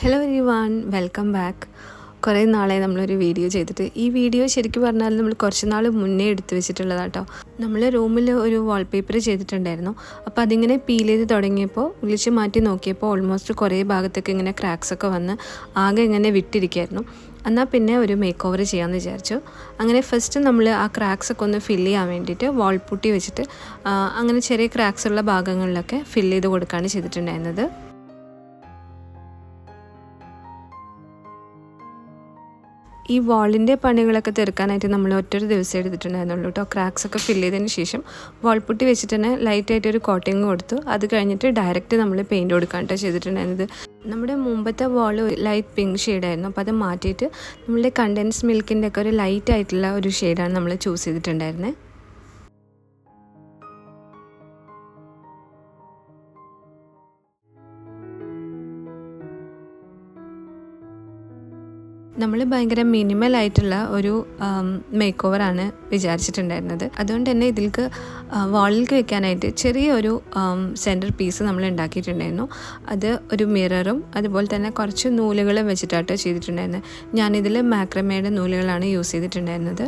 Hello everyone, welcome back. കുറേ നാളെ നമ്മളൊരു വീഡിയോ ചെയ്തിട്ട്. ഈ വീഡിയോ ശരിക്കും പറഞ്ഞാൽ നമ്മൾ കുറച്ച് നാൾ മുന്നേ എടുത്തു വെച്ചിട്ടുള്ളതാണ് കേട്ടോ. നമ്മൾ റൂമിൽ ഒരു വാൾപേപ്പർ ചെയ്തിട്ടുണ്ടായിരുന്നു. അപ്പോൾ അതിങ്ങനെ പീൽ ചെയ്ത് തുടങ്ങിയപ്പോൾ വിളിച്ച് മാറ്റി നോക്കിയപ്പോൾ ഓൾമോസ്റ്റ് കുറേ ഭാഗത്തൊക്കെ ഇങ്ങനെ ക്രാക്സൊക്കെ വന്ന് ആകെ ഇങ്ങനെ വിട്ടിരിക്കുകയായിരുന്നു. എന്നാൽ പിന്നെ ഒരു മേക്ക് ഓവർ ചെയ്യാമെന്ന് വിചാരിച്ചു. അങ്ങനെ ഫസ്റ്റ് നമ്മൾ ആ ക്രാക്സൊക്കെ ഒന്ന് ഫില്ല് ചെയ്യാൻ വേണ്ടിയിട്ട് വാൾ പുട്ടി വെച്ചിട്ട് അങ്ങനെ ചെറിയ ക്രാക്സ് ഉള്ള ഭാഗങ്ങളിലൊക്കെ ഫില്ല് ചെയ്ത് കൊടുക്കുകയാണ് ചെയ്തിട്ടുണ്ടായിരുന്നത്. ഈ വാളിൻ്റെ പണികളൊക്കെ തീർക്കാനായിട്ട് നമ്മൾ ഒറ്റൊരു ദിവസം എടുത്തിട്ടുണ്ടായിരുന്നുള്ളൂ കേട്ടോ. ക്രാക്സൊക്കെ ഫില്ല് ചെയ്തതിന് ശേഷം വാൾപുട്ടി വെച്ചിട്ട് തന്നെ ലൈറ്റായിട്ടൊരു കോട്ടിങ് കൊടുത്തു. അത് കഴിഞ്ഞിട്ട് ഡയറക്റ്റ് നമ്മൾ പെയിൻറ്റ് കൊടുക്കാനായിട്ട് ചെയ്തിട്ടുണ്ടായിരുന്നത്. നമ്മുടെ മുമ്പത്തെ വാൾ ലൈറ്റ് പിങ്ക് ഷെയ്ഡായിരുന്നു. അപ്പോൾ അത് മാറ്റിയിട്ട് നമ്മളുടെ കണ്ടൻസ് മിൽക്കിൻ്റെ ഒക്കെ ഒരു ലൈറ്റ് ആയിട്ടുള്ള ഒരു ഷെയ്ഡാണ് നമ്മൾ ചൂസ് ചെയ്തിട്ടുണ്ടായിരുന്നത്. നമ്മൾ ഭയങ്കര മിനിമലായിട്ടുള്ള ഒരു മേക്ക് ഓവറാണ് വിചാരിച്ചിട്ടുണ്ടായിരുന്നത്. അതുകൊണ്ട് തന്നെ ഇതിലേക്ക് വാളിലേക്ക് വെക്കാനായിട്ട് ചെറിയൊരു സെൻറ്റർ പീസ് നമ്മൾ ഉണ്ടാക്കിയിട്ടുണ്ടായിരുന്നു. അത് ഒരു മിററും അതുപോലെ തന്നെ കുറച്ച് നൂലുകളും വെച്ചിട്ടാട്ടോ ചെയ്തിട്ടുണ്ടായിരുന്നത്. ഞാനിതിൽ മാക്രമേയുടെ നൂലുകളാണ് യൂസ് ചെയ്തിട്ടുണ്ടായിരുന്നത്.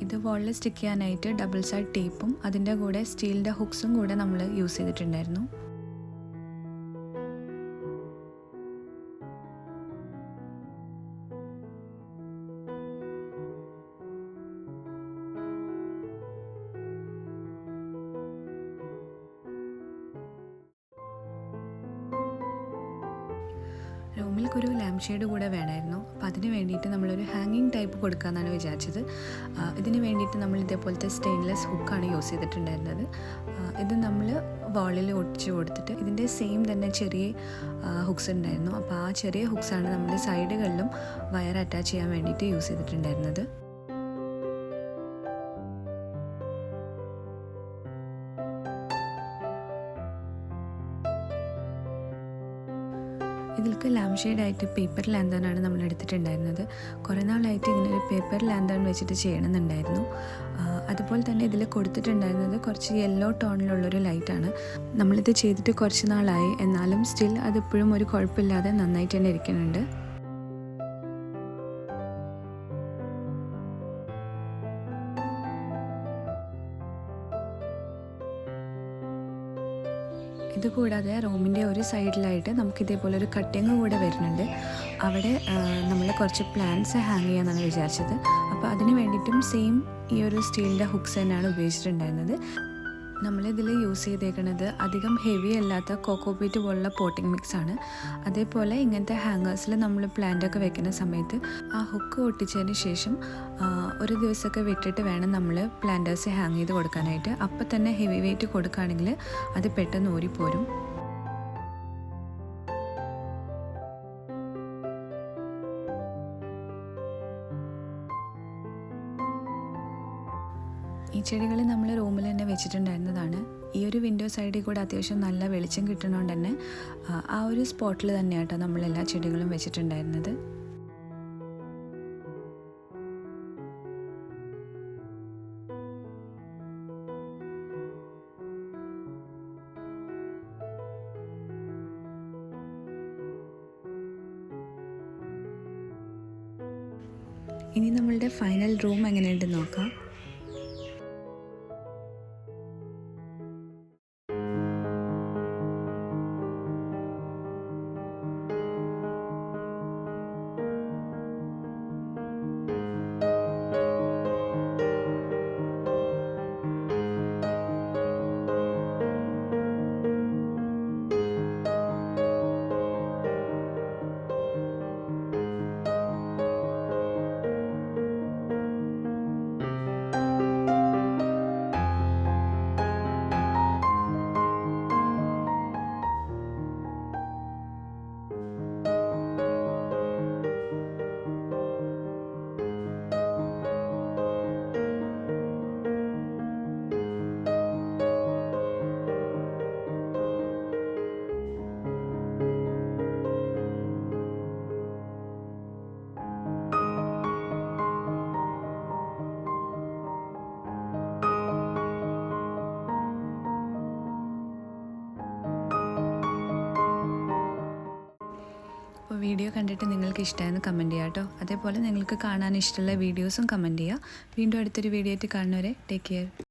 ഇത് വാളിൽ സ്റ്റിക്ക് ചെയ്യാനായിട്ട് ഡബിൾ സൈഡ് ടേപ്പും അതിൻ്റെ കൂടെ സ്റ്റീലിൻ്റെ ഹുക്സും കൂടെ നമ്മൾ യൂസ് ചെയ്തിട്ടുണ്ടായിരുന്നു. റൂമിലേക്കൊരു ലാമ്പ് ഷെയ്ഡ് കൂടെ വേണമായിരുന്നു. അപ്പോൾ അതിന് വേണ്ടിയിട്ട് നമ്മളൊരു ഹാങ്ങിങ് ടൈപ്പ് കൊടുക്കാമെന്നാണ് വിചാരിച്ചത്. ഇതിന് വേണ്ടിയിട്ട് നമ്മൾ ഇതേപോലത്തെ സ്റ്റെയിൻലെസ് ഹുക്കാണ് യൂസ് ചെയ്തിട്ടുണ്ടായിരുന്നത്. ഇത് നമ്മൾ വാളിൽ ഒട്ടിച്ച് കൊടുത്തിട്ട് ഇതിൻ്റെ സെയിം തന്നെ ചെറിയ ഹുക്സ് ഉണ്ടായിരുന്നു. അപ്പോൾ ആ ചെറിയ ഹുക്സാണ് നമ്മൾ സൈഡുകളിലും വയർ അറ്റാച്ച് ചെയ്യാൻ വേണ്ടിയിട്ട് യൂസ് ചെയ്തിട്ടുണ്ടായിരുന്നത്. ഇതിലേക്ക് ലാമ്പ് ഷെയ്ഡായിട്ട് പേപ്പർ ലാന്തേണാണ് നമ്മൾ എടുത്തിട്ടുണ്ടായിരുന്നത്. കുറേ നാളായിട്ട് ഇങ്ങനെ ഒരു പേപ്പർ ലാന്തേൺ വെച്ചിട്ട് ചെയ്യണമെന്നുണ്ടായിരുന്നു. അതുപോലെ തന്നെ ഇതിൽ കൊടുത്തിട്ടുണ്ടായിരുന്നത് കുറച്ച് യെല്ലോ ടോണിലുള്ളൊരു ലൈറ്റാണ്. നമ്മളിത് ചെയ്തിട്ട് കുറച്ച് നാളായി, എന്നാലും സ്റ്റിൽ അതിപ്പോഴും ഒരു കുഴപ്പമില്ലാതെ നന്നായിട്ട് തന്നെ ഇരിക്കുന്നുണ്ട്. ഇതുകൂടാതെ റൂമിൻ്റെ ഒരു സൈഡിലായിട്ട് നമുക്ക് ഇതേപോലെ ഒരു കട്ടിങ് കൂടെ വരുന്നുണ്ട്. അവിടെ നമ്മൾ കുറച്ച് പ്ലാന്റ്സ് ഹാങ് ചെയ്യാമെന്നാണ് വിചാരിച്ചത്. അപ്പോൾ അതിന് വേണ്ടിയിട്ടും സെയിം ഈ ഒരു സ്റ്റീലിൻ്റെ ഹുക്സ് തന്നെയാണ് ഉപയോഗിച്ചിട്ടുണ്ടായിരുന്നത്. നമ്മളിതിൽ യൂസ് ചെയ്തേക്കുന്നത് അധികം ഹെവി അല്ലാത്ത കോക്കോപീറ്റ് പോലുള്ള പോട്ടിംഗ് മിക്സാണ്. അതേപോലെ ഇങ്ങനത്തെ ഹാങ്ങേഴ്സിൽ നമ്മൾ പ്ലാന്റൊക്കെ വെക്കുന്ന സമയത്ത് ആ ഹുക്ക് ഒട്ടിച്ചതിന് ശേഷം ഒരു ദിവസമൊക്കെ വിട്ടിട്ട് വേണം നമ്മൾ പ്ലാന്റേഴ്സ് ഹാങ് ചെയ്ത് കൊടുക്കാനായിട്ട്. അപ്പം തന്നെ ഹെവി വെയിറ്റ് കൊടുക്കുകയാണെങ്കിൽ അത് പെട്ടെന്ന് ഊരിപ്പോരും. ഈ ചെടികൾ നമ്മൾ റൂമിൽ തന്നെ വെച്ചിട്ടുണ്ടായിരുന്നതാണ്. ഈ ഒരു വിൻഡോ സൈഡിൽ കൂടെ അത്യാവശ്യം നല്ല വെളിച്ചം കിട്ടുന്നതുകൊണ്ട് തന്നെ ആ ഒരു സ്പോട്ടിൽ തന്നെയാട്ടോ നമ്മളെല്ലാ ചെടികളും വെച്ചിട്ടുണ്ടായിരുന്നത്. ഇനി നമ്മളുടെ ഫൈനൽ റൂം എങ്ങനെയുണ്ടെന്ന് നോക്കാം. അപ്പോൾ വീഡിയോ കണ്ടിട്ട് നിങ്ങൾക്ക് ഇഷ്ടമായെന്ന് കമൻറ്റ് ചെയ്യുക കേട്ടോ. അതേപോലെ നിങ്ങൾക്ക് കാണാൻ ഇഷ്ടമുള്ള വീഡിയോസും കമൻറ്റ് ചെയ്യുക. വീണ്ടും അടുത്തൊരു വീഡിയോ ആയിട്ട് കാണുന്നവരെ ടേക്ക് കെയർ.